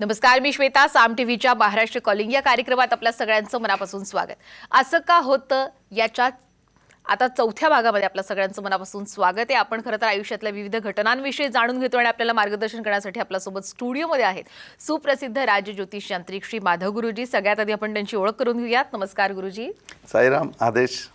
नमस्कार, मी श्वेता. साम टीव्हीच्या महाराष्ट्र कॉलिंग या कार्यक्रमात आपल्या सगळ्यांचं मनापासून स्वागत. असं का होतं याच्या आता चौथ्या भागामध्ये आपल्या सगळ्यांचं मनापासून स्वागत आहे. आपण खरं तर आयुष्यातल्या विविध घटनांविषयी जाणून घेतो आणि आपल्याला मार्गदर्शन करण्यासाठी आपल्यासोबत स्टुडिओमध्ये आहेत सुप्रसिद्ध राजज्योतिष यांत्रिक श्री माधव गुरुजी. सगळ्यात आधी आपण त्यांची ओळख करून घेऊयात. नमस्कार गुरुजी. साईराम. आदेश.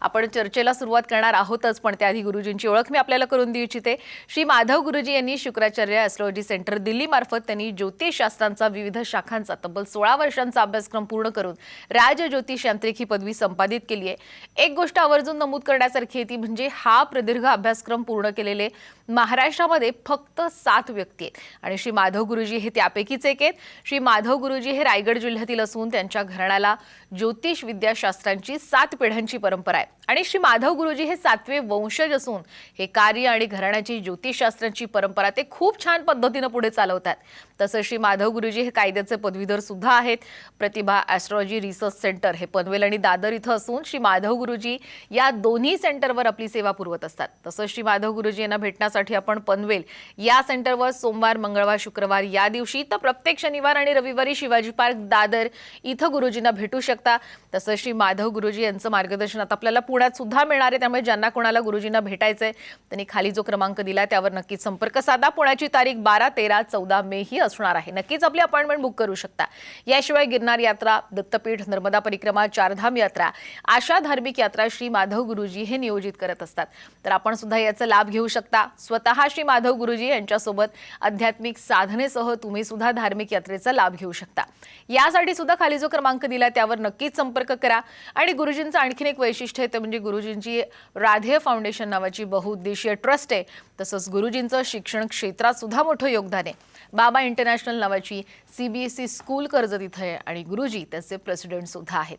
आपण चर्चेला सुरुवात करणार आहोतच, पण त्याआधी गुरुजींची ओळख मी आपल्याला करून देऊ इच्छिते. श्री माधव गुरुजी यांनी शुक्राचार्य ॲस्ट्रॉलॉजी सेंटर दिल्ली मार्फत त्यांनी ज्योतिषशास्त्रांचा विविध शाखांचा तब्बल 16 वर्षांचा अभ्यासक्रम पूर्ण करून राजज्योतिष यांत्रिक ही पदवी संपादित केली आहे. एक गोष्ट आवर्जून नमूद करण्यासारखी आहे ती म्हणजे हा प्रदीर्घ अभ्यासक्रम पूर्ण केलेले महाराष्ट्रामध्ये फक्त 7 व्यक्ती आहेत आणि श्री माधव गुरुजी हे त्यापैकीच एक आहेत. श्री माधव गुरुजी हे रायगड जिल्ह्यातील असून त्यांच्या घराण्याला ज्योतिष विद्याशास्त्रांची 7 पिढ्यांची परंपरा आहे आणि श्री माधव गुरुजी हे 7वे वंशज असून हे कार्य आणि घराण्याची ज्योतिषशास्त्रांची परंपरा ते खूप छान पद्धतीने पुढे चालवतात. तसंच श्री माधव गुरुजी हे कायद्याचे पदवीधर सुद्धा आहेत. प्रतिभा ॲस्ट्रॉलॉजी रिसर्च सेंटर हे पनवेल आणि दादर इथं असून श्री माधव गुरुजी या दोन्ही सेंटरवर आपली सेवा पुरवत असतात. तसंच श्री माधव गुरुजी यांना भेटण्यासाठी आपण पनवेल या सेंटरवर सोमवार, मंगळवार, शुक्रवार या दिवशी तर प्रत्येक शनिवार आणि रविवारी शिवाजी पार्क दादर इथं गुरुजींना भेटू शकता. तसंच श्री माधव गुरुजी यांचं मार्गदर्शन आता आपल्याला पुण्यात सुद्धा मिळणार आहे. त्यामुळे ज्यांना कोणाला गुरुजींना भेटायचंय त्यांनी खाली जो क्रमांक दिला त्यावर नक्कीच संपर्क साधा. पुण्याची तारीख 12, 13, 14 मे ही असणार आहे. नक्कीच आपली अपॉइंटमेंट बुक करू शकता. याशिवाय गिरनार यात्रा, दत्तपीठ, नर्मदा परिक्रमा, चारधाम यात्रा अशा धार्मिक यात्रा श्री माधव गुरुजी हे नियोजित करत असतात. तर आपण सुद्धा याचा लाभ घेऊ शकता. स्वतः श्री माधव गुरुजी यांच्यासोबत आध्यात्मिक साधनेसह तुम्ही सुद्धा धार्मिक यात्रेचा लाभ घेऊ शकता. यासाठी सुद्धा खाली जो क्रमांक दिला त्यावर नक्कीच संपर्क करा. आणि गुरुजींचं आणखीन एक वैशिष्ट्य आहे ते म्हणजे गुरुजींची राधेय फाउंडेशन नावाची बहुउद्देशीय ट्रस्ट आहे. तसंच गुरुजींचं शिक्षण क्षेत्रात सुद्धा मोठं योगदान आहे. बाबा इंटरनॅशनल नावाची CBSE स्कूल कर्जत इथं आहे आणि गुरुजी त्याचे प्रेसिडेंट सुद्धा आहेत.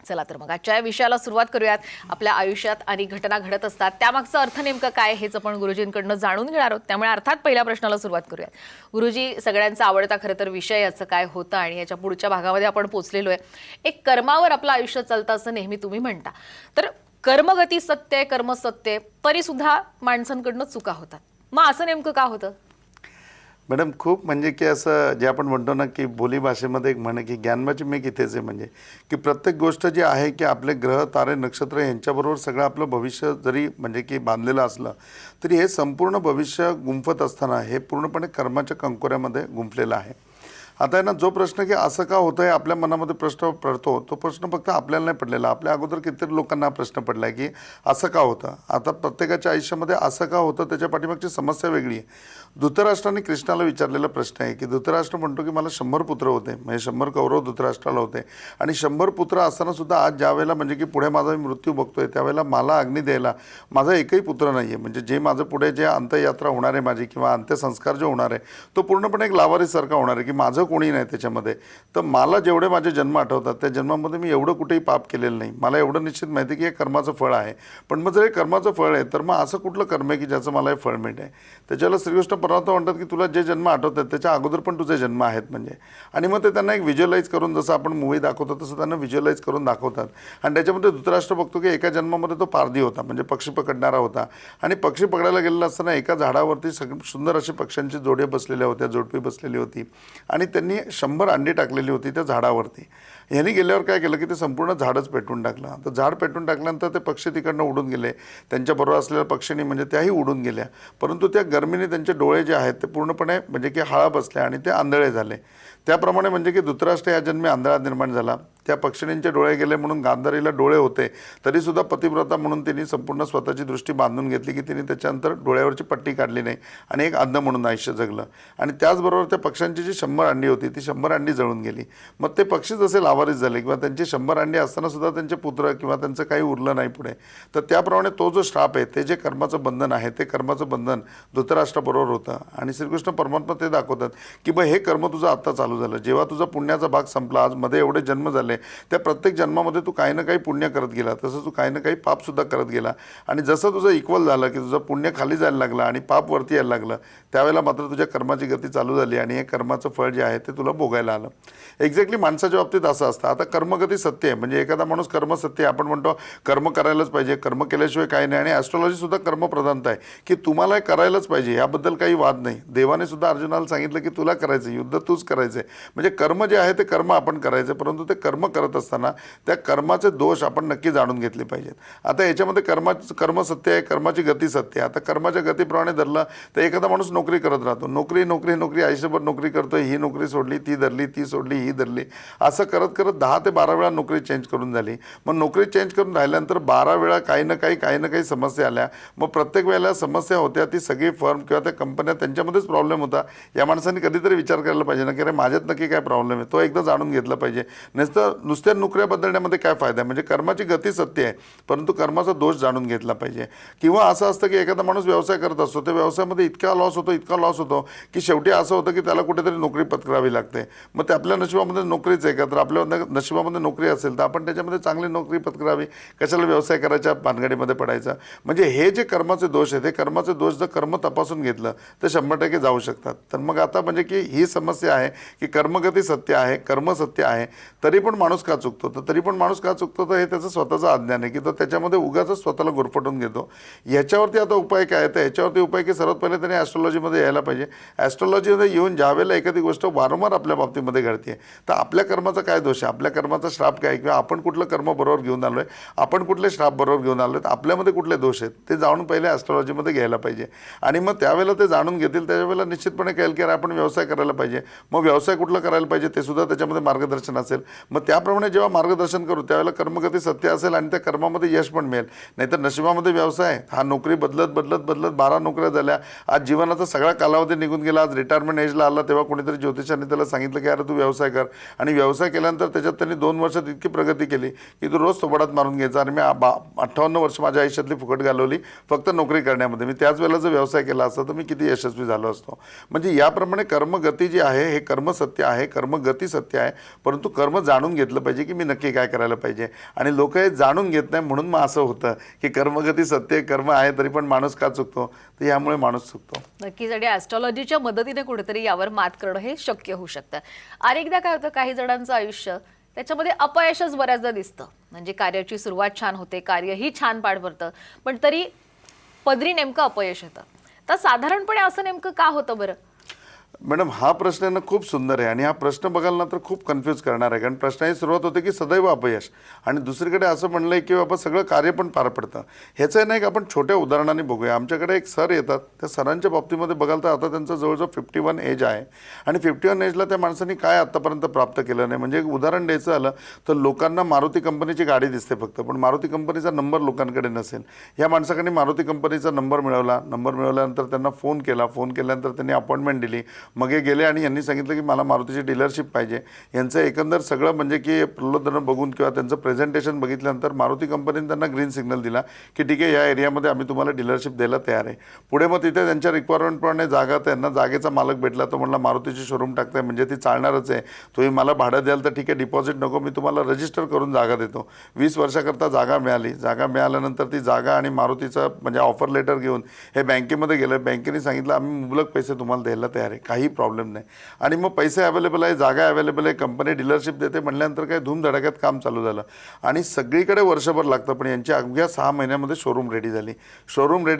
चला तर मग आजच्या विषयाला सुरुवात करूयात. आपल्या आयुष्यात अनेक घटना घडत असतात, त्यामागचा अर्थ नेमका काय हेच आपण गुरुजींकडनं जाणून घेणार आहोत. त्यामुळे अर्थात पहिल्या प्रश्नाला सुरुवात करूयात. गुरुजी, सगळ्यांचा आवडता खरं तर विषय याचं काय होतं आणि याच्या पुढच्या भागामध्ये आपण पोहोचलेलो आहे. एक कर्मावर आपलं आयुष्य चालतं असं नेहमी तुम्ही म्हणता. तर कर्मगती सत्य आहे, कर्म सत्य आहे, तरी सुद्धा माणसांकडनं चुका होतात. मग असं नेमकं का होतं? मॅडम, खूप म्हणजे की असं जे आपण म्हणतो ना की बोली भाषेमध्ये एक म्हणे की ज्ञानवाची मेघ इथेच आहे. म्हणजे की प्रत्येक गोष्ट जी आहे की आपले ग्रह, तारे, नक्षत्र यांच्याबरोबर सगळं आपलं भविष्य जरी म्हणजे की बांधलेलं असलं तरी हे संपूर्ण भविष्य गुंफत असताना हे पूर्णपणे कर्माच्या कंकोऱ्यामध्ये गुंफलेलं आहे. आता आहे ना, जो प्रश्न की असं का होतं आहे आपल्या मनामध्ये प्रश्न पडतो, तो प्रश्न फक्त आपल्याला नाही पडलेला, आपल्या अगोदर कितीतरी लोकांना हा प्रश्न पडला आहे की असं का होतं. आता प्रत्येकाच्या आयुष्यामध्ये असं का होतं त्याच्या पाठीमागची समस्या वेगळी आहे. धृतराष्ट्राने कृष्णाला विचारलेला प्रश्न आहे की धृतराष्ट्र म्हणतो की मला 100 पुत्र होते, म्हणजे 100 कौरव धृतराष्ट्राला होते आणि 100 पुत्र असताना सुद्धा आज ज्या वेळेला म्हणजे की पुढे माझा मृत्यू बघतोय त्यावेळेला मला अग्नी द्यायला माझा एकही पुत्र नाही आहे. म्हणजे जे माझं पुढे जे अंत्ययात्रा होणार आहे माझी किंवा अंत्यसंस्कार जो होणार आहे तो पूर्णपणे एक लावारीसारखा होणार आहे की माझं कोणी नाही त्याच्यामध्ये. तर मला जेवढे माझे जन्म आठवतात त्या जन्मामध्ये मी एवढं कुठेही पाप केलेलं नाही. मला एवढं निश्चित माहिती की हे कर्माचं फळ आहे. पण मग जर हे कर्माचं फळ आहे तर मग असं कुठलं कर्म आहे की ज्याचं मला हे फळ मिळतं आहे. त्याच्याला श्रीकृष्ण परमात्मा म्हणतात की तुला जे जन्म आठवतात त्याच्या अगोदर पण तुझे जन्म आहेत म्हणजे. आणि मग ते त्यांना एक व्हिज्युअलाइज करून, जसं आपण मूवी दाखवतो तसं त्यांना व्हिज्युअलाइज करून दाखवतात. आणि त्याच्यामध्ये धृतराष्ट्र बघतो की एका जन्मामध्ये तो पारधी होता, म्हणजे पक्षी पकडणारा होता. आणि पक्षी पकडायला गेलेला असताना एका झाडावरती सुंदर अशी पक्ष्यांची जोड्या बसलेल्या होत्या, जोडपी बसलेली होती आणि त्यांनी 100 अंडी टाकलेली होती त्या झाडावरती. ह्यांनी गेल्यावर काय केलं की ते संपूर्ण झाडच पेटवून टाकलं. तर झाड पेटवून टाकल्यानंतर ते पक्षी तिकडनं उडून गेले. त्यांच्याबरोबर असलेल्या पक्षींनी म्हणजे त्याही उडून गेल्या. परंतु त्या गर्मीने त्यांचे डोळे जे आहेत ते पूर्णपणे म्हणजे की हाळा बसले आणि ते आंधळे झाले. त्याप्रमाणे म्हणजे की धृतराष्ट्र या जन्मी आंधळा निर्माण झाला. त्या पक्षिणींचे डोळे गेले म्हणून गांधारीला डोळे होते तरीसुद्धा पतिव्रता म्हणून तिने संपूर्ण स्वतःची दृष्टी बांधून घेतली की तिने त्याच्यानंतर डोळ्यावरची पट्टी काढली नाही आणि एक अंध म्हणून आयुष्य जगलं. आणि त्याचबरोबर त्या पक्ष्यांची जी 100 अंडी होती ती 100 अंडी जळून गेली. मग ते पक्षी जसे लावारीस झाले किंवा त्यांची 100 अंडी असताना सुद्धा त्यांचे पुत्र किंवा त्यांचं काही उरलं नाही पुढे. तर त्याप्रमाणे तो जो श्राप आहे ते जे कर्माचं बंधन आहे ते कर्माचं बंधन धृतराष्ट्राबरोबर होतं. आणि श्रीकृष्ण परमात्मा ते दाखवतात की बघ हे कर्म तुझं आत्ता चालू झालं. जेव्हा तुझा पुण्याचा भाग संपला, आज मध्ये एवढे जन्म झाले आले, त्या प्रत्येक जन्मामध्ये तू काही ना काही पुण्य करत गेला, तसं तू काही ना काही पापसुद्धा करत गेला. आणि जसं तुझं इक्वल झालं की तुझं पुण्य खाली जायला लागलं आणि पाप वरती यायला लागलं, त्यावेळेला मात्र तुझ्या कर्माची गती चालू झाली आणि हे कर्माचं फळ जे आहे ते तुला भोगायला आलं. एक्झॅक्टली माणसाच्या बाबतीत असं असतं. आता कर्मगती सत्य आहे, म्हणजे एखादा माणूस कर्म सत्य आहे, आपण म्हणतो कर्म करायलाच पाहिजे, कर्म केल्याशिवाय काही नाही. आणि ॲस्ट्रॉलॉजीसुद्धा कर्मप्रधानता आहे की तुम्हाला हे करायलाच पाहिजे, याबद्दल काही वाद नाही. देवाने सुद्धा अर्जुनाला सांगितलं की तुला करायचं, युद्ध तूच करायचं आहे. म्हणजे कर्म जे आहे ते कर्म आपण करायचं, परंतु ते कर्म करत असताना त्या कर्माचे दोष आपण नक्की जाणून घेतले पाहिजेत. आता याच्यामध्ये कर्म सत्य आहे, कर्माची गती सत्य आहे. आता कर्माच्या गतीप्रमाणे धरलं तर एखादा माणूस नोकरी करत राहतो, नोकरी नोकरी नोकरी आयुष्यभर नोकरी करतोय, ही नोकरी सोडली, ती धरली, ती सोडली, ही धरली, असं करत करत 10 ते 12 वेळा नोकरी चेंज करून झाली. मग नोकरी चेंज करून राहिल्यानंतर 12 वेळा काही ना काही समस्या आल्या. मग प्रत्येक वेळेला समस्या होत्या, ती सगळी फर्म किंवा त्या कंपन्या त्यांच्यामध्येच प्रॉब्लेम होता. या माणसाने कधीतरी विचार करायला पाहिजे ना की अरे माझ्यात नक्की काय प्रॉब्लेम आहे, तो एकदा जाणून घेतला पाहिजे. नुसत्या नोकऱ्या बदलण्यामध्ये काय फायदा आहे. म्हणजे कर्माची गती सत्य आहे, परंतु कर्माचा दोष जाणून घेतला पाहिजे. किंवा असं असतं की एखादा माणूस व्यवसाय करत असतो, त्या व्यवसायामध्ये इतका लॉस होतो की शेवटी असं होतं की त्याला कुठेतरी नोकरी पत्करावी लागते. मग ते आपल्या नशिबामध्ये नोकरीच आहे का, तर आपल्या नशिबामध्ये नोकरी असेल तर आपण त्याच्यामध्ये चांगली नोकरी पत्करावी, कशाला व्यवसाय करायच्या भानगडीमध्ये पडायचं. म्हणजे हे जे कर्माचे दोष आहेत, हे कर्माचे दोष जर कर्म तपासून घेतलं तर 100% जाऊ शकतात. तर मग आता म्हणजे की ही समस्या आहे की कर्मगती सत्य आहे, कर्म सत्य आहे, तरी पण माणूस का चुकतो. तर तरी पण माणूस का चुकतो, तर हे त्याचं स्वतःचं अज्ञान आहे की तो त्याच्यामध्ये उगाच स्वतःला गुरफटून घेतो. ह्याच्यावरती आता उपाय काय आहे, तर ह्याच्यावरती उपाय की सर्वात पहिले त्याने ॲस्ट्रॉलॉजीमध्ये यायला पाहिजे. ॲस्ट्रॉलॉजीमध्ये येऊन ज्यावेळेला एखादी गोष्ट वारंवार आपल्या बाबतीमध्ये घडते, तर आपल्या कर्माचा काय दोष आहे, आपल्या कर्माचा श्राप काय, किंवा आपण कुठलं कर्म बरोबर घेऊन आलो आहे, आपण कुठले श्राप बरोबर घेऊन आलो आहेत, आपल्यामध्ये कुठले दोष आहेत, ते जाणून पहिले ॲस्ट्रॉलॉजीमध्ये घ्यायला पाहिजे. आणि मग त्यावेळेला ते जाणून घेतील, त्यावेळेला निश्चितपणे कळेल की आपण व्यवसाय करायला पाहिजे. मग व्यवसाय कुठला करायला पाहिजे ते सुद्धा त्याच्यामध्ये मार्गदर्शन असेल. मग त्याप्रमाणे जेव्हा मार्गदर्शन करू त्यावेळेला कर्मगती सत्य असेल आणि त्या कर्मामध्ये यश पण मिळेल. नाहीतर नशिबामध्ये व्यवसाय हा नोकरी बदलत 12 नोकऱ्या झाल्या, आज जीवनाचा सगळा कालावधी निघून गेला, आज रिटायरमेंट एजला आला, तेव्हा कोणीतरी ज्योतिषाने त्याला सांगितलं की अरे तू व्यवसाय कर. आणि व्यवसाय केल्यानंतर त्याच्यात त्यांनी 2 वर्षात इतकी प्रगती केली की तू रोज थोबाडात मारून घ्यायचा. आणि मी 58 वर्ष माझ्या आयुष्यातली फुकट घालवली फक्त नोकरी करण्यामध्ये. मी त्याच वेळेला जर व्यवसाय केला असता तर मी किती यशस्वी झालो असतो. म्हणजे याप्रमाणे कर्मगती जी आहे हे कर्म सत्य आहे, कर्मगती सत्य आहे, परंतु कर्म जाणून घेतलं पाहिजे की मी नक्की काय करायला पाहिजे. आणि लोक हे जाणून घेत नाही, म्हणून मग असं होतं की कर्मगती सत्य कर्म आहे तरी पण माणूस का चुकतो, तर यामुळे माणूस चुकतो. नक्कीच. आणि ॲस्ट्रॉलॉजीच्या मदतीने कुठेतरी यावर मात करणं हे शक्य होऊ शकतं. अनेकदा काय होतं, काही जणांचं आयुष्य त्याच्यामध्ये अपयशच बऱ्याचदा दिसतं. म्हणजे कार्याची सुरुवात छान होते, कार्यही छान पार पडतं, पण तरी पदरी नेमकं अपयश येतं. तर साधारणपणे असं नेमकं का होतं बरं? मॅडम हा प्रश्न आहे ना खूप सुंदर आहे. आणि हा प्रश्न बघाल ना तर खूप कन्फ्यूज करणार आहे. कारण प्रश्नाची सुरुवात होते की सदैव अपयश, आणि दुसरीकडे असं म्हणलं आहे की बाबा सगळं कार्य पण पार पडतं. ह्याचं नाही, आपण छोट्या उदाहरणाने बघूया. आमच्याकडे एक सर येतात, त्या सरांच्या बाबतीमध्ये बघाल तर आता त्यांचं जवळजवळ 51 एज आहे. आणि 51 एजला त्या माणसांनी काय आत्तापर्यंत प्राप्त केलं नाही. म्हणजे एक उदाहरण द्यायचं झालं तर लोकांना मारुती कंपनीची गाडी दिसते फक्त, पण मारुती कंपनीचा नंबर लोकांकडे नसेल. ह्या माणसाकडे मारुती कंपनीचा नंबर मिळवल्यानंतर त्यांना फोन केल्यानंतर त्यांनी अपॉइंटमेंट दिली. मग हे गेले आणि यांनी सांगितलं की मला मारुतीची डीलरशिप पाहिजे. यांचं एकंदर सगळं म्हणजे की प्रलोभन बघून किंवा त्यांचं प्रेझेंटेशन बघितल्यानंतर मारुती कंपनीने त्यांना ग्रीन सिग्नल दिला की ठीक आहे, या एरियामध्ये आम्ही तुम्हाला डीलरशिप द्यायला तयार आहे. पुढे मग तिथे त्यांच्या रिक्वायरमेंटप्रमाणे जागा, त्यांना जागेचा मालक भेटला. तो म्हणला मारुतीची शोरूम टाकताय म्हणजे ती चालणारच आहे, तुम्ही मला भाडं द्याल तर ठीक आहे, डिपॉझिट नको, मी तुम्हाला रजिस्टर करून जागा देतो. 20 वर्षाकरता जागा मिळाली. जागा मिळाल्यानंतर ती जागा आणि मारुतीचं म्हणजे ऑफर लेटर घेऊन हे बँकेमध्ये गेलं. बँकेने सांगितलं आम्ही मुबलक पैसे तुम्हाला द्यायला तयार आहे, काही प्रॉब्लेम नाही. आणि मग पैसे अवेलेबल आहे, जागा अवेलेबल आहे, कंपनी डीलरशिप देते म्हटल्यानंतर काय धूमधडाक्यात काम चालू झालं. आणि सगळीकडे वर्षभर लागतं, पण यांची अवघ्या 6 महिन्यामध्ये शोरूम रेडी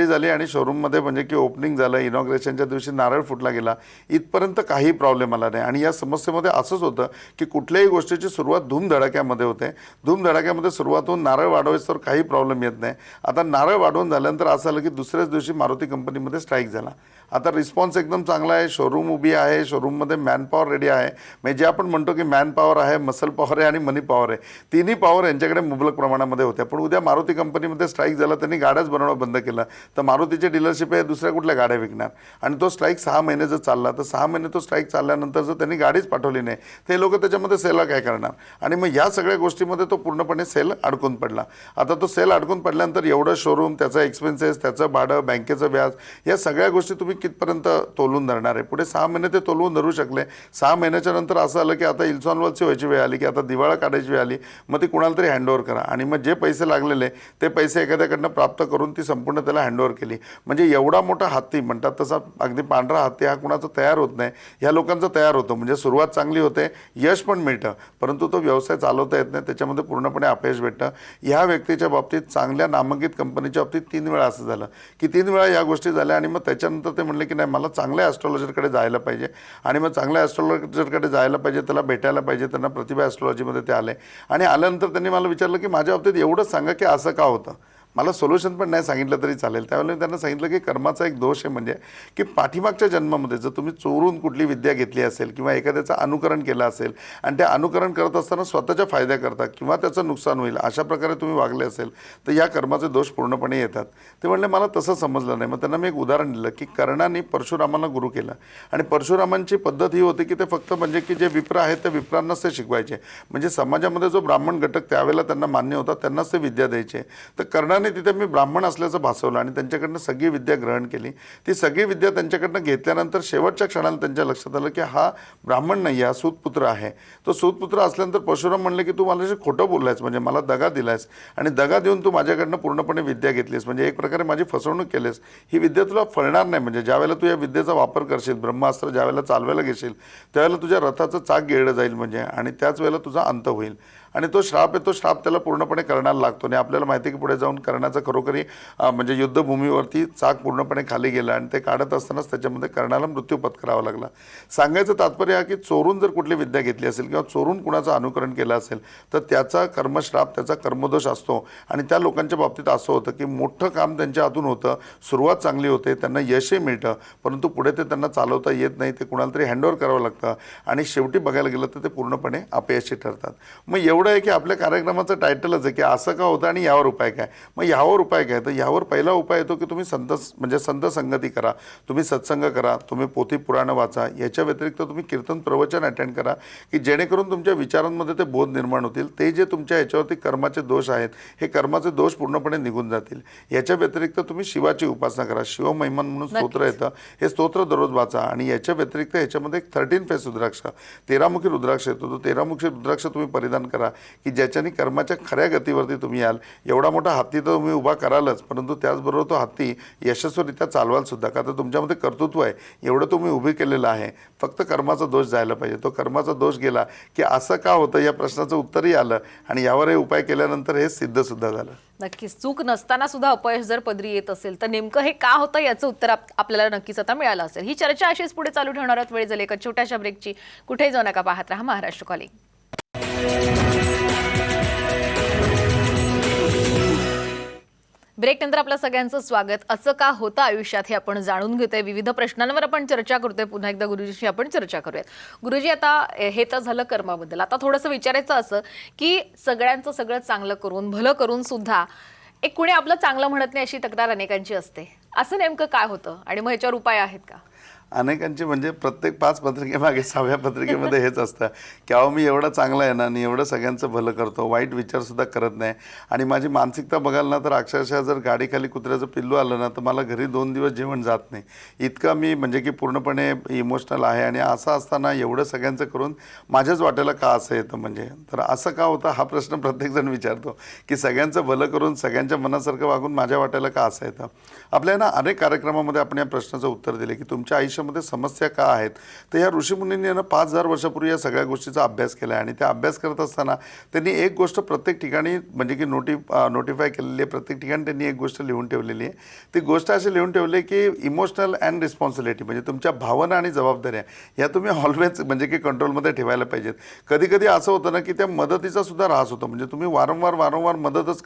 झाली. आणि शोरूममध्ये म्हणजे की ओपनिंग झालं, इनॉग्रेशनच्या दिवशी नारळ फुटला गेला, इथपर्यंत काही प्रॉब्लेम आला नाही. आणि या समस्येमध्ये असंच होतं की कुठल्याही गोष्टीची सुरुवात धूमधडाक्यामध्ये होते. धूमधडाक्यामध्ये सुरुवात होऊन नारळ वाढवायचं तर काही प्रॉब्लेम येत नाही. आता नारळ वाढवून झाल्यानंतर असं आलं की दुसऱ्याच दिवशी मारुती कंपनीमध्ये स्ट्राईक झाला. आता रिस्पॉन्स एकदम चांगला आहे, शोरूम उभी आहे, शोरूममध्ये मॅनपॉवर रेडी आहे. म्हणजे जे आपण म्हणतो की मॅन पॉवर आहे, मसल पॉवर आहे आणि मनी पॉवर आहे, तिन्ही पॉवर यांच्याकडे मुबलक प्रमाणामध्ये होत्या. पण उद्या मारुती कंपनीमध्ये स्ट्राईक झाला, त्यांनी गाड्याच बनवणं बंद केलं, तर मारुतीचे डीलरशिप आहे, दुसऱ्या कुठल्या गाड्या विकणार. आणि तो स्ट्राईक 6 महिने जर चालला, तर 6 महिने तो स्ट्राईक चालल्यानंतर जर त्यांनी गाडीच पाठवली नाही, ते लोक त्याच्यामध्ये सेलला काय करणार. आणि मग या सगळ्या गोष्टीमध्ये तो पूर्णपणे सेल अडकून पडला. आता तो सेल अडकून पडल्यानंतर एवढं शोरूम, त्याचा एक्सपेन्सेस, त्याचं भाडं, बँकेचं व्याज, या सगळ्या गोष्टी तुम्ही कितपर्यंत तोलून धरणार आहे. पुढे 6 महिने ते तोलवून धरू शकले. 6 महिन्याच्या नंतर असं आलं की आता इन्सॉल्वन्सी व्हायची वेळ आली, की आता दिवाळा काढायची वेळ आली. मग ती कुणाला तरी हँडओव्हर करा आणि मग जे पैसे लागलेले ते पैसे एखाद्याकडनं प्राप्त करून ती संपूर्ण त्याला हँडओव्हर केली. म्हणजे एवढा मोठा हत्ती म्हणतात तसा अगदी पांढरा हत्ती हा कुणाचा तयार होत नाही, ह्या लोकांचा तयार होतो. म्हणजे सुरुवात चांगली होते, यश पण मिळतं, परंतु तो व्यवसाय चालवता येत नाही, त्याच्यामध्ये पूर्णपणे अपयश भेटतं. ह्या व्यक्तीच्या बाबतीत चांगल्या नामांकित कंपनीच्या बाबतीत 3 वेळा असं झालं की 3 वेळा या गोष्टी झाल्या. आणि मग त्याच्यानंतर ते म्हणले की नाही, मला चांगल्या ॲस्ट्रॉलॉजरकडे जायला पाहिजे. आणि मग चांगल्या ॲस्ट्रॉलॉजरकडे जायला पाहिजे, त्याला भेटायला पाहिजे. त्यांना प्रतिभा ॲस्ट्रॉलॉजीमध्ये ते आले आणि आल्यानंतर त्यांनी मला विचारलं की माझ्या बाबतीत एवढंच सांगा की असं का होतं. मला सोल्युशन पण नाही सांगितलं तरी चालेल. त्यावेळेला मी त्यांना सांगितलं की कर्माचा एक दोष आहे, म्हणजे की पाठीमागच्या जन्मामध्ये जर तुम्ही चोरून कुठली विद्या घेतली असेल किंवा एखाद्याचं अनुकरण केलं असेल आणि ते अनुकरण करत असताना स्वतःच्या फायद्याकरता किंवा त्याचं नुकसान होईल अशा प्रकारे तुम्ही वागले असेल तर या कर्माचे दोष पूर्णपणे येतात. ते म्हणले मला तसं समजलं नाही. मग त्यांना मी एक उदाहरण दिलं की कर्णाने परशुरामांना गुरु केलं आणि परशुरामांची पद्धत ही होती की ते फक्त म्हणजे की जे विप्र आहेत त्या विप्रांनाच ते शिकवायचे. म्हणजे समाजामध्ये जो ब्राह्मण घटक त्यावेळेला त्यांना मान्य होता त्यांनाच ते विद्या द्यायचे. तर कर्णाने तिथे मी ब्राह्मण असल्याचं भासवलं आणि त्यांच्याकडनं सगळी विद्या ग्रहण केली. ती सगळी विद्या त्यांच्याकडनं घेतल्यानंतर शेवटच्या क्षणाला त्यांच्या लक्षात आलं की हा ब्राह्मण नाही, हा सूतपुत्र आहे. तो सूतपुत्र असल्यानंतर परशुराम म्हणले की तू मला जे खोटं बोललायस, म्हणजे मला दगा दिलायस आणि दगा देऊन तू माझ्याकडनं पूर्णपणे विद्या घेतलीस, म्हणजे एक प्रकारे माझी फसवणूक केलीस. ही विद्या तुला फळणार नाही. म्हणजे ज्यावेळेला तू या विद्येचा वापर करशील, ब्रह्मास्त्र ज्यावेळेला चालवायला घेशील त्यावेळेला तुझ्या रथाचं चाक गिळलं जाईल, म्हणजे आणि त्याच वेळेला तुझा अंत होईल. आणि तो श्राप आहे, तो श्राप त्याला पूर्णपणे कर्णाला लागतो. आणि आपल्याला माहिती आहे की पुढे जाऊन कर्णाचं खरोखरी म्हणजे युद्धभूमीवरती चाक पूर्णपणे खाली गेलं आणि ते काढत असतानाच त्याच्यामध्ये कर्णाला मृत्यू पत्करावा लागला. सांगायचं तात्पर्य आहे की चोरून जर कुठली विद्या घेतली असेल किंवा चोरून कुणाचं अनुकरण केलं असेल तर त्याचा कर्मश्राप, त्याचा कर्मदोष असतो. आणि त्या लोकांच्या बाबतीत असं होतं की मोठं काम त्यांच्या हातून होतं, सुरुवात चांगली होते, त्यांना यशही मिळतं, परंतु पुढे ते त्यांना चालवता येत नाही, ते कुणाला तरी हँडओव्हर करावं लागतं आणि शेवटी बघायला गेलं तर ते पूर्णपणे अपयशी ठरतात. मग एवढं आहे की आपल्या कार्यक्रमाचं टायटलच आहे की असं का होतं आणि यावर उपाय काय. मग यावर उपाय काय, तर यावर पहिला उपाय येतो की तुम्ही संत संगती करा, तुम्ही सत्संग करा, तुम्ही पोथी पुराणं वाचा. याच्या व्यतिरिक्त तुम्ही कीर्तन प्रवचन अटेंड करा की जेणेकरून तुमच्या विचारांमध्ये ते बोध निर्माण होतील. ते जे तुमच्या याच्यावरती कर्माचे दोष आहेत हे कर्माचे दोष पूर्णपणे निघून जातील. याच्या व्यतिरिक्त तुम्ही शिवाची उपासना करा. शिवमहिमान म्हणून स्तोत्र येतं, हे स्तोत्र दररोज वाचा. आणि याच्या व्यतिरिक्त ह्याच्यामध्ये एक 13 फेस रुद्राक्ष, 13मुखी रुद्राक्ष येतो, तो 13मुखी रुद्राक्ष तुम्ही परिधान करा की ज्याच्याने कर्माच्या खऱ्या गतीवरती तुम्ही याल. एवढा मोठा हत्ती तर तुम्ही उभा करालच, परंतु त्याचबरोबर तो हत्ती यशस्वीरित्या चालवाल सुद्धा, का तर तुमच्यामध्ये कर्तृत्व आहे, एवढं तुम्ही उभी केलेलं आहे. फक्त कर्माचा दोष जायला पाहिजे. तो कर्माचा दोष गेला की असं का होतं या प्रश्नाचं उत्तरही आलं आणि यावर हे उपाय केल्यानंतर हे सिद्ध सुद्धा झालं. नक्कीच चूक नसताना सुद्धा अपयश जर पदरी येत असेल तर नेमकं हे का होतं याचं उत्तर आपल्याला नक्कीच आता मिळालं असेल. ही चर्चा अशीच पुढे चालू ठेवणार आहोत. वेळ झाली एका छोट्याशा ब्रेकची. कुठेही जाऊ नका, पाहत राहा महाराष्ट्र कॉलिंग. ब्रेक नंतर आपल्या सगळ्यांचं स्वागत. असं का होतं आयुष्यात हे आपण जाणून घेतोय. विविध प्रश्नांवर आपण चर्चा करतोय. पुन्हा एकदा गुरुजीशी आपण चर्चा करूयात. गुरुजी, आता हे तर झालं कर्माबद्दल. आता थोडंसं विचारायचं असं की सगळ्यांचं सगळं चांगलं करून, भलं करून सुद्धा एक कुणी आपलं चांगलं म्हणत नाही अशी तक्रार अनेकांची असते. असं नेमकं काय होतं आणि मग ह्याच्यावर उपाय आहेत का? अनेकांची म्हणजे प्रत्येक 5 पत्रिकेमागे 6व्या पत्रिकेमध्ये हेच असतं की अहो मी एवढा चांगला आहे ना आणि एवढं सगळ्यांचं भलं करतो, वाईट विचारसुद्धा करत नाही. आणि माझी मानसिकता बघाल ना तर अक्षरशः जर गाडीखाली कुत्र्याचं पिल्लू आलं ना तर मला घरी 2 दिवस जेवण जात नाही, इतका मी म्हणजे की पूर्णपणे इमोशनल आहे. आणि असं असताना एवढं सगळ्यांचं करून माझ्याच वाट्याला का असं येतं, म्हणजे तर असं का होतं हा प्रश्न प्रत्येकजण विचारतो की सगळ्यांचं भलं करून सगळ्यांच्या मनासारखं वागून माझ्या वाट्याला का असं येतं. आपल्याला अनेक कार्यक्रमामध्ये आपण या प्रश्नाचं उत्तर दिले की तुमच्या आयुष्यामध्ये समस्या का आहेत. तर या ऋषीमुनींनी 5000 वर्षापूर्वी या सगळ्या गोष्टीचा अभ्यास केला आहे. आणि त्या अभ्यास करत असताना त्यांनी एक गोष्ट प्रत्येक ठिकाणी म्हणजे की नोटिफाय केलेली आहे, प्रत्येक ठिकाणी त्यांनी एक गोष्ट लिहून ठेवलेली आहे. ती गोष्ट अशी लिहून ठेवली आहे की इमोशनल अँड रिस्पॉन्सिबिलिटी, म्हणजे तुमच्या भावना आणि जबाबदाऱ्या या तुम्ही ऑलवेज म्हणजे की कंट्रोलमध्ये ठेवायला पाहिजेत. कधी कधी असं होतं ना की त्या मदतीचा सुद्धा ऱ्हास होतो. म्हणजे तुम्ही वारंवार मदतच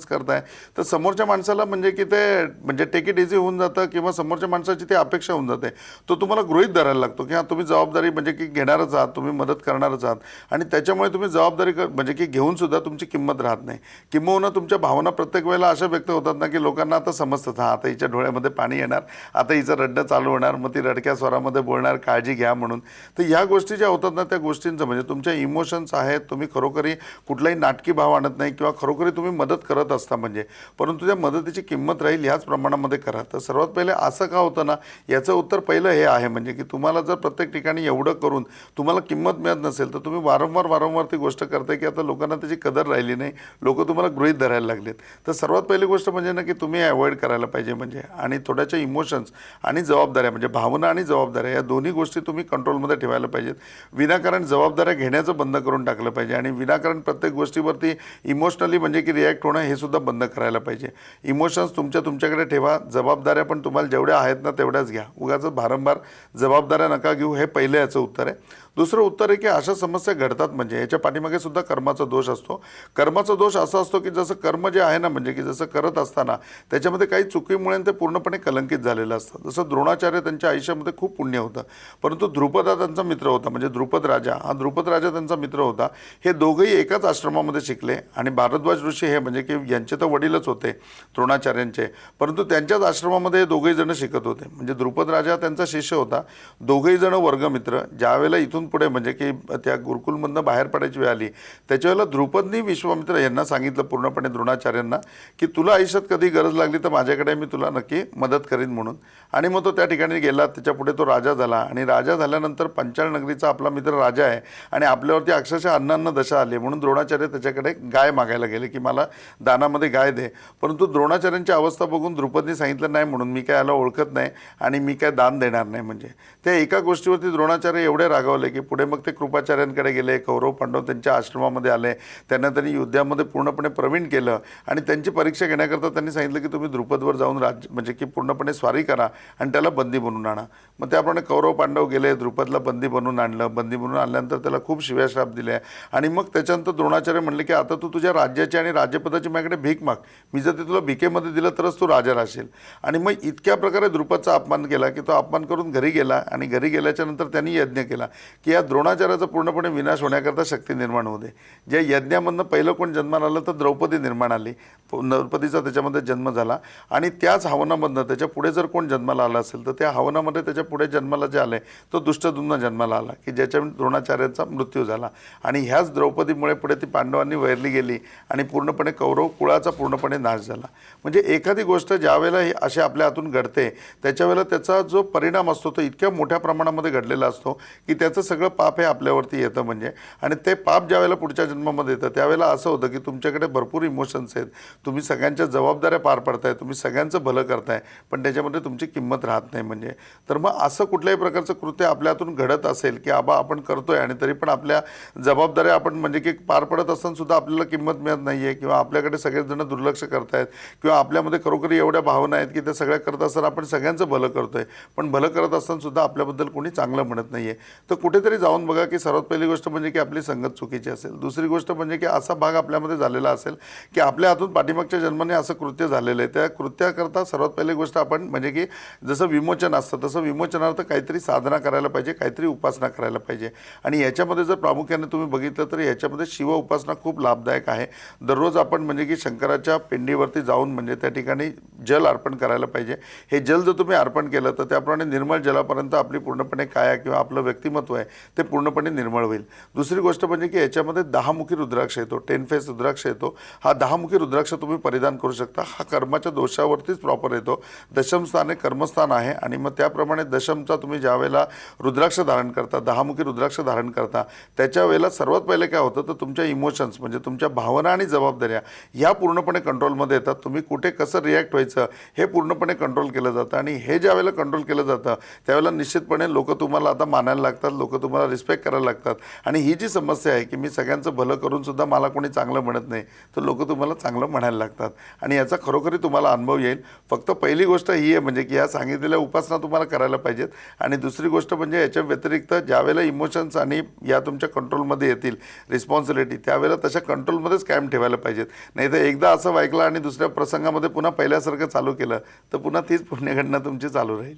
करताय तर समोरच्या माणसाला म्हणजे की ते म्हणजे टेक इट इझी होऊन जातं किंवा समोरच्या माणसाची ती अपेक्षा होऊन जाते तो तुम्हाला गृहीत धरायला लागतो की हां तुम्ही जबाबदारी म्हणजे की घेणारच आहात, तुम्ही मदत करणारच आहात आणि त्याच्यामुळे तुम्ही जबाबदारी म्हणजे की घेऊन सुद्धा तुमची किंमत राहत नाही. किंबहुना तुमच्या भावना प्रत्येक वेळेला अशा व्यक्त होतात ना की लोकांना आता समजतं हां आता हिच्या डोळ्यामध्ये पाणी येणार, आता हिचं रडणं चालू होणार, मग ती रडक्या स्वरामध्ये बोलणार काळजी घ्या म्हणून. तर ह्या गोष्टी ज्या होतात ना त्या गोष्टींचं म्हणजे तुमच्या इमोशन्स आहेत, तुम्ही खरोखरी कुठलाही नाटकी भाव आणत नाही किंवा खरोखरी तुम्ही मदत करत असता म्हणजे, परंतु त्या मदतीची किंमत राहील ह्याच प्रमाणामध्ये करा. तर सर्वात पहिले असं का होतं ना याचं उत्तर पहिलं हे आहे म्हणजे की तुम्हाला जर प्रत्येक ठिकाणी एवढं करून तुम्हाला किंमत मिळत नसेल तर तुम्ही वारंवार ती गोष्ट करताय की आता लोकांना त्याची कदर राहिली नाही, लोक तुम्हाला गृहीत धरायला लागलेत. तर सर्वात पहिली गोष्ट म्हणजे ना की तुम्ही अवॉइड करायला पाहिजे म्हणजे आणि थोड्याशा इमोशन्स आणि जबाबदाऱ्या म्हणजे भावना आणि जबाबदाऱ्या या दोन्ही गोष्टी तुम्ही कंट्रोलमध्ये ठेवायला पाहिजेत. विनाकारण जबाबदाऱ्या घेण्याचं बंद करून टाकलं पाहिजे आणि विनाकारण प्रत्येक गोष्टीवरती इमोशनली म्हणजे की रिॲक्ट होणं हे सुद्धा बंद करायला पाहिजे. इमोशन्स तुमच्याकडे ठेवा, जबाबदाऱ्या पण तुम्हाला जेवढ्या आहेत ना तेवढ्याच घ्या. उगाच भारंभार जबाबदाऱ्या नका घेऊ, हे पहिलं याचं उत्तर आहे. दुसरं उत्तर आहे की अशा समस्या घडतात म्हणजे याच्या पाठीमागे सुद्धा कर्माचा दोष असतो. कर्माचा दोष असा असतो की जसं कर्म जे आहे ना म्हणजे की जसं करत असताना त्याच्यामध्ये काही चुकीमुळे ते पूर्णपणे कलंकित झालेलं असतं. जसं द्रोणाचार्य त्यांच्या आयुष्यामध्ये खूप पुण्य होतं, परंतु द्रुपद हा त्यांचा मित्र होता म्हणजे द्रुपद राजा त्यांचा मित्र होता. हे दोघंही एकाच आश्रमामध्ये शिकले आणि भारद्वाज ऋषी हे म्हणजे की यांचे तर वडीलच होते द्रोणाचार्यांचे, परंतु त्यांच्याच आश्रमामध्ये हे दोघंही जण शिकत होते. म्हणजे द्रुपद राजा त्यांचा शिष्य होता, दोघंही जण वर्गमित्र. ज्यावेळेला इथून पुढे म्हणजे की त्या गुरुकुलमधनं बाहेर पडायची वेळ आली त्याच्यावेळेला द्रुपदनी विश्वामित्र यांना सांगितलं पूर्णपणे द्रोणाचार्यांना की तुला आयुष्यात कधी गरज लागली तर माझ्याकडे मी तुला नक्की मदत करीन म्हणून. आणि मग तो त्या ठिकाणी गेला, त्याच्या पुढे तो राजा झाला आणि राजा झाल्यानंतर पंचाळ नगरीचा आपला मित्र राजा आहे आणि आपल्यावरती अक्षरशः अन्न दशा आली म्हणून द्रोणाचार्य त्याच्याकडे गाय मागायला गेले की मला दानामध्ये गाय दे. परंतु द्रोणाचार्यांची अवस्था बघून द्रुपदनी सांगितलं नाही म्हणून मी काय याला ओळखत नाही आणि मी काय दान देणार नाही. म्हणजे त्या एका गोष्टीवरती द्रोणाचार्य एवढे रागावले की पुढे मग ते कृपाचार्यांकडे गेले, कौरव पांडव त्यांच्या आश्रमामध्ये आले, त्यांना त्यांनी युद्धामध्ये पूर्णपणे प्रवीण केलं आणि त्यांची परीक्षा घेण्याकरता त्यांनी सांगितलं की तुम्ही द्रुपदवर जाऊन राज्य म्हणजे की पूर्णपणे स्वारी करा आणि त्याला बंदी बनवून आणा. मग त्याप्रमाणे कौरव पांडव गेले, द्रुपदला बंदी बनवून आणलं. बंदी बनवून आणल्यानंतर त्याला खूप शिव्याश्राप दिले आणि मग त्याच्यानंतर द्रोणाचार्य म्हणले की आता तू तुझ्या राज्याची आणि राज्यपदाची माझ्याकडे भीक माग, मी जर ते तुला भिकेमध्ये दिलं तरच तू राजा राहशील. आणि मग इतक्या प्रकारे द्रुपदचा अपमान केला की तो अपमान करून घरी गेला आणि घरी गेल्याच्या नंतर त्यांनी यज्ञ केला की या द्रोणाचार्याचा पूर्णपणे विनाश होण्याकरता शक्ती निर्माण होऊ दे. ज्या यज्ञामधनं पहिलं कोण जन्माला आलं तर द्रौपदी निर्माण आली, द्रौपदीचा त्याच्यामध्ये जन्म झाला आणि त्याच हवनामधनं त्याच्या पुढे जर कोण जन्माला आला असेल तर त्या हवनामध्ये त्याच्या पुढे जन्माला जे आले तो दुष्टद्युम्न जन्माला आला की ज्याच्या द्रोणाचार्यांचा मृत्यू झाला. आणि ह्याच द्रौपदीमुळे पुढे ती पांडवांनी वैरली गेली आणि पूर्णपणे कौरव कुळाचा पूर्णपणे नाश झाला. म्हणजे एखादी गोष्ट ज्यावेळेला ही अशी आपल्या हातून घडते त्याच्यावेळेला त्याचा जो परिणाम असतो तो इतक्या मोठ्या प्रमाणामध्ये घडलेला असतो की त्याचं सगळं पाप हे आपल्यावरती येतं म्हणजे. आणि ते पाप ज्यावेळेला पुढच्या जन्मामध्ये येतं त्यावेळेला असं होतं की तुमच्याकडे भरपूर इमोशन्स आहेत, तुम्ही सगळ्यांच्या जबाबदाऱ्या पार पडताय, तुम्ही सगळ्यांचं भलं करताय, पण त्याच्यामध्ये तुमची किंमत राहत नाही म्हणजे. तर मग असं कुठल्याही प्रकारचं कृत्य आपल्या हातून घडत असेल की आबा आपण करतोय आणि तरी पण आपल्या जबाबदाऱ्या आपण म्हणजे की पार पडत असताना सुद्धा आपल्याला किंमत मिळत नाही आहे किंवा आपल्याकडे सगळेजण दुर्लक्ष करतायत किंवा आपल्यामध्ये खरोखरी एवढ्या भावना आहेत की त्या सगळ्या करत असताना आपण सगळ्यांचं भलं करतोय पण भलं करत असताना सुद्धा आपल्याबद्दल कोणी चांगलं म्हणत नाही आहे. तर कुठेतरी जाऊन बघा की सर्वात पहिली गोष्ट म्हणजे की आपली संगत चुकीची असेल. दुसरी गोष्ट म्हणजे की असा भाग आपल्यामध्ये झालेला असेल की आपल्या हातून पाठीमागच्या जन्माने असं कृत्य झालेलं आहे. त्या कृत्याकरता सर्वात पहिली गोष्ट आपण म्हणजे की जसं विमोचन असतं तसं विमोचनार्थ काहीतरी साधना करायला पाहिजे, काहीतरी उपासना करायला पाहिजे. आणि याच्यामध्ये जर प्रामुख्याने तुम्ही बघितलं तर याच्यामध्ये शिव उपासना खूप लाभदायक आहे. दररोज आपण म्हणजे की शंकराच्या पिंडीवरती जाऊन म्हणजे त्या ठिकाणी जल अर्पण करायला पाहिजे. हे जल जर तुम्ही अर्पण केलं तर त्याप्रमाणे निर्मळ जलापर्यंत आपली पूर्णपणे काया किंवा आपलं व्यक्तिमत्व आहे ते पूर्णपणे निर्मळ होईल. दुसरी गोष्ट म्हणजे की याच्यामध्ये 10मुखी रुद्राक्ष येतो, 10 फेस रुद्राक्ष येतो. हा 10मुखी रुद्राक्ष तुम्ही परिधान करू शकता. हा कर्माच्या दोषावरतीच प्रॉपर येतो. दशम स्थान हे कर्मस्थान आहे आणि मग त्याप्रमाणे दशमचा तुम्ही ज्या वेळेला रुद्राक्ष धारण करता, 10मुखी रुद्राक्ष धारण करता त्याच्या वेळेला सर्वात पहिले काय होतं तर तुमच्या इमोशन्स म्हणजे तुमच्या भावना आणि जबाबदाऱ्या ह्या पूर्णपणे कंट्रोलमध्ये येतात. तुम्ही कुठे कसं रिॲक्ट व्हायचं हे पूर्णपणे कंट्रोल केलं जातं आणि हे ज्या वेळेला कंट्रोल केलं जातं त्यावेळेला निश्चितपणे लोक तुम्हाला आता मानायला लागतात, लोक तुम्हाला रिस्पेक्ट करायला लागतात. आणि ही जी समस्या आहे की मी सगळ्यांचं भलं करून सुद्धा मला कोणी चांगलं म्हणत नाही तर लोक तुम्हाला चांगलं म्हणायला लागतात आणि याचा खरोखरी तुम्हाला अनुभव येईल. फक्त पहिली गोष्ट ही आहे म्हणजे की या सांगितलेल्या उपासना तुम्हाला करायला पाहिजेत. आणि दुसरी गोष्ट म्हणजे याच्या व्यतिरिक्त ज्यावेळेला इमोशन्स आणि या तुमच्या कंट्रोलमध्ये येतील रिस्पॉन्सिबिलिटी त्यावेळेला तशा कंट्रोलमध्येच कायम ठेवायला पाहिजेत. नाही तर एकदा असं ऐकलं आणि दुसऱ्या प्रसंगामध्ये पुन्हा पहिल्यासारखं चालू केलं तर पुन्हा तीच पुण्यघटना तुमची चालू राहील.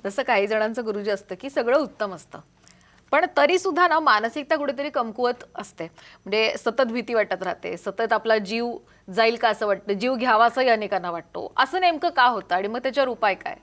जसं काही जणांचं गुरुजी असतं की सगळं उत्तम असतं, पण तरी सुद्धा ना मानसिकता कुठेतरी कमकुवत असते. म्हणजे सतत भीती वाटत राहते, सतत आपला जीव जाईल का असं वाटतं, जीव घ्यावासाही अनेकांना वाटतो. असं नेमकं का होतं आणि मग त्याच्यावर उपाय काय?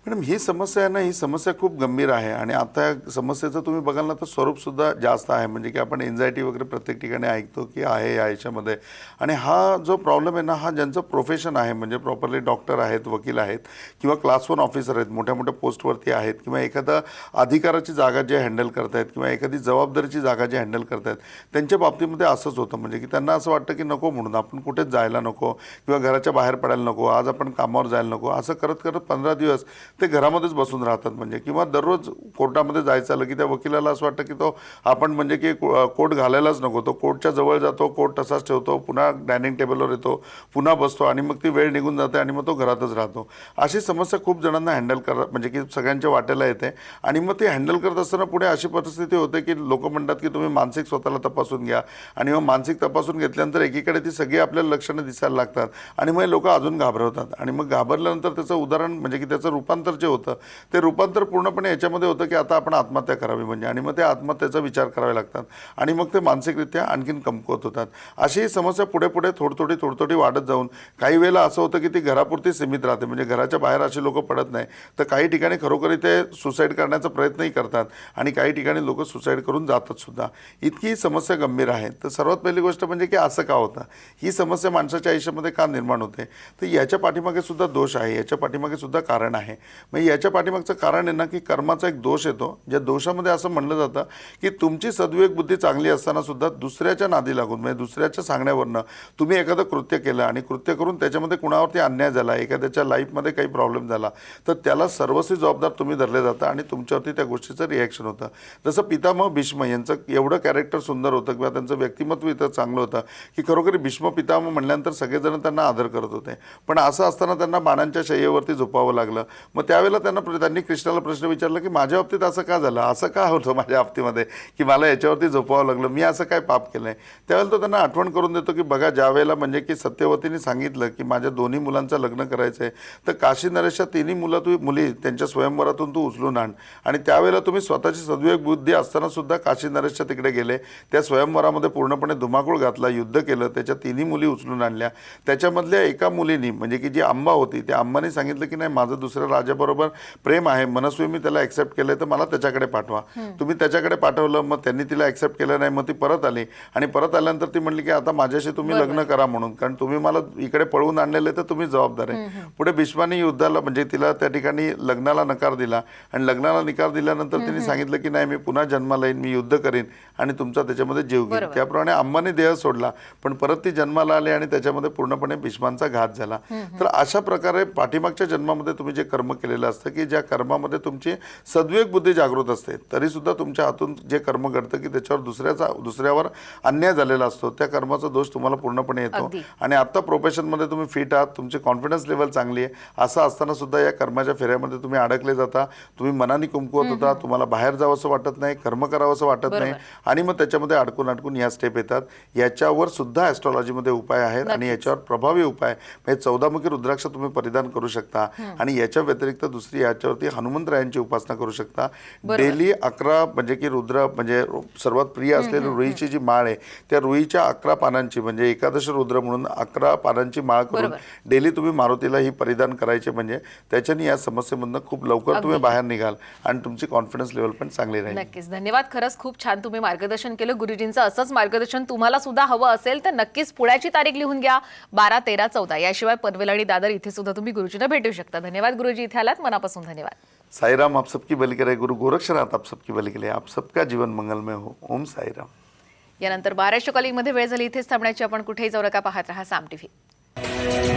मॅडम ही समस्या आहे ना, ही समस्या खूप गंभीर आहे आणि आता या समस्येचं तुम्ही बघाल ना तर स्वरूपसुद्धा जास्त आहे. म्हणजे की आपण एन्झायटी वगैरे प्रत्येक ठिकाणी ऐकतो की आहे या याच्यामध्ये. आणि हा जो प्रॉब्लेम आहे ना, हा ज्यांचं प्रोफेशन आहे म्हणजे प्रॉपरली डॉक्टर आहेत, वकील आहेत किंवा क्लास 1 ऑफिसर आहेत, मोठ्या मोठ्या पोस्टवरती आहेत किंवा एखादा अधिकाराची जागा जे हँडल करतायत किंवा एखादी जबाबदारीची जागा जी हँडल करतायत, त्यांच्या बाबतीमध्ये असंच होतं. म्हणजे की त्यांना असं वाटतं की नको म्हणून आपण कुठेच जायला नको किंवा घराच्या बाहेर पडायला नको, आज आपण कामावर जायला नको, असं करत करत 15 दिवस ते घरामध्येच बसून राहतात. म्हणजे किंवा दररोज कोर्टामध्ये जायचं आलं की त्या वकिलाला असं वाटतं की तो आपण म्हणजे की कोट घालायलाच नको, तो कोर्टच्या जवळ जातो, कोट तसाच ठेवतो, पुन्हा डायनिंग टेबलवर येतो, पुन्हा बसतो आणि मग ती वेळ निघून जाते आणि मग तो घरातच राहतो. अशी समस्या खूप जणांना हँडल म्हणजे की सगळ्यांच्या वाटेला येते. आणि मग ते हँडल करत असताना पुढे अशी परिस्थिती होते की लोक म्हणतात की तुम्ही मानसिक स्वतःला तपासून घ्या आणि मग मानसिक तपासून घेतल्यानंतर एकीकडे ती सगळी आपल्याला लक्षणं दिसायला लागतात आणि मग लोक अजून घाबरवतात. आणि मग घाबरल्यानंतर त्याचं उदाहरण म्हणजे की त्याचं रूपांतर जे होतं ते रूपांतर पूर्णपणे याच्यामध्ये होतं की आता आपण आत्महत्या करावी म्हणजे. आणि मग ते आत्महत्येचा विचार करावे लागतात आणि मग ते मानसिकरित्या आणखीन कमकुवत होतात. अशी ही समस्या पुढे पुढे थोडी वाढत जाऊन काही वेळेला असं होतं की ती घरापुरती सीमित राहते. म्हणजे घराच्या बाहेर अशी लोक पडत नाही, तर काही ठिकाणी खरोखर ते सुसाईड करण्याचा प्रयत्नही करतात आणि काही ठिकाणी लोक सुसाईड करून जातात सुद्धा. इतकी ही समस्या गंभीर आहे. तर सर्वात पहिली गोष्ट म्हणजे की असं का होतं, ही समस्या माणसाच्या आयुष्यामध्ये का निर्माण होते, तर याच्या पाठीमागे सुद्धा दोष आहे, याच्या पाठीमागे सुद्धा कारण आहे. मग याच्या पाठीमागचं कारण आहे ना की कर्माचा एक दोष येतो. ज्या दोषामध्ये असं म्हणलं जातं की तुमची सद्विवेक बुद्धी चांगली असताना सुद्धा दुसऱ्याच्या नादी लागून म्हणजे दुसऱ्याच्या सांगण्यावरनं तुम्ही एखादं कृत्य केलं आणि कृत्य करून त्याच्यामध्ये कुणावरती अन्याय झाला, एखाद्याच्या लाईफमध्ये काही प्रॉब्लेम झाला, तर त्याला सर्वस्वी जबाबदार तुम्ही धरले जाता आणि तुमच्यावरती त्या गोष्टीचं रिॲक्शन होतं. जसं पितामह भीष्म यांचं एवढं कॅरेक्टर सुंदर होतं किंवा त्यांचं व्यक्तिमत्व इतकं चांगलं होतं की खरोखर भीष्म पितामह म्हणल्यानंतर सगळेजण त्यांना आदर करत होते. पण असं असताना त्यांना बाणांच्या शय्येवरती झोपावं लागलं. मग त्यावेळेला त्यांनी कृष्णाला प्रश्न विचारला की माझ्या बाबतीत असं का झालं, असं का होतं माझ्या बाबतीमध्ये की मला याच्यावरती झोपावं लागलं, मी असं काय पाप केलं आहे. त्यावेळेला तो त्यांना आठवण करून देतो की बघा, ज्या वेळेला म्हणजे की सत्यवतीने सांगितलं की माझ्या दोन्ही मुलांचं लग्न करायचं आहे, तर काशी नरेशच्या तिन्ही मुली त्यांच्या स्वयंवरातून तू उचलून आण. आणि त्यावेळेला तुम्ही स्वतःची सद्विवेक बुद्धी असताना सुद्धा काशी नरेशच्या तिकडे गेले, त्या स्वयंवरामध्ये पूर्णपणे धुमाकूळ घातला, युद्ध केलं, त्याच्या तिन्ही मुली उचलून आणल्या. त्याच्यामधल्या एका मुलीनी म्हणजे की जी अंबा होती, त्या अंबाने सांगितलं की नाही, माझं दुसऱ्या राजाबरोबर प्रेम आहे, मनस्वी मी त्याला ॲक्सेप्ट केलं, तर मला त्याच्याकडे पाठवा. तुम्ही त्याच्याकडे पाठवलं, मग त्यांनी तिला ॲक्सेप्ट केलं नाही, मग ती परत आली आणि परत आल्यानंतर ती म्हणली की आता माझ्याशी तुम्ही लग्न करा म्हणून, कारण तुम्ही मला इकडे पळवून आणलेले, तर तुम्ही जबाबदार आहे. पुढे भीष्माने युद्धाला म्हणजे तिला त्या ठिकाणी लग्नाला नकार दिला आणि लग्नाला नकार दिल्यानंतर तिने सांगितलं की नाही, मी पुन्हा जन्माला येईन, मी युद्ध करीन आणि तुमचा त्याच्यामध्ये जीव घेईन. त्याप्रमाणे अंबाने देह सोडला, पण परत ती जन्माला आली आणि त्याच्यामध्ये पूर्णपणे भीष्मांचा घात झाला. तर अशा प्रकारे पाठीमागच्या जन्मामध्ये तुम्ही जे कर्म केलेलं असतं की ज्या कर्मामध्ये तुमची सद्विवेक बुद्धी जागृत असते, तरी सुद्धा तुमच्या हातून जे कर्म घडतं की त्याच्यावर दुसऱ्यावर अन्याय झालेला असतो, त्या कर्माचा दोष तुम्हाला पूर्णपणे येतो. आणि आत्ता प्रोफेशनमध्ये तुम्ही फिट आहात, तुमची कॉन्फिडन्स लेवल चांगली आहे, असं असताना सुद्धा या कर्माच्या फेऱ्यामध्ये तुम्ही अडकले जाता, तुम्ही मनाने कुमकुवत होता, तुम्हाला बाहेर जावं असं वाटत नाही, कर्म करावं असं वाटत नाही आणि मग त्याच्यामध्ये अडकून या स्टेप येतात. याच्यावर सुद्धा ॲस्ट्रॉलॉजीमध्ये उपाय आहेत आणि याच्यावर प्रभावी उपाय म्हणजे 14 मुखी रुद्राक्ष तुम्ही परिधान करू शकता. आणि याच्या व्यतिरिक्त दुसरी याच्यावरती हनुमंतरायांची उपासना करू शकता. डेली 11 म्हणजे की रुद्र म्हणजे सर्वात प्रिय असलेली रुईची जी माळ आहे, त्या रुईच्या 11 पानांची म्हणजे एकादश रुद्र म्हणून 11 पानांची माळ करून डेली तुम्ही मारुतीला ही परिधान करायचे. म्हणजे त्याच्याने या समस्येमधून खूप लवकर तुम्ही बाहेर निघाल आणि तुमची कॉन्फिडन्स लेवल पण चांगली राहील. नक्कीच. धन्यवाद. खरंच खूप छान तुम्ही मार्गदर्शन केलं. गुरुजींचं असंच मार्गदर्शन तुम्हाला सुद्धा हवं असेल तर नक्कीच पुण्याची तारीख लिहून घ्या, 12, 13, 14. याशिवाय पनवेल आणि दादर इथे सुद्धा तुम्ही गुरुजींना भेटू शकता. धन्यवाद गुरुजी, इथे आलात, मनापासून धन्यवाद. साईराम, आप सबकी भली करे. गुरु गोरक्षनाथ आप सबकी भली करे. आप सबका जीवन मंगलमय हो. ओम साईराम. यानंतर महाराष्ट्र कॉलिंगमध्ये वेळ झाली इथेच थांबण्याची. आपण कुठेही जाऊ नका, पाहत रहा साम टीव्ही.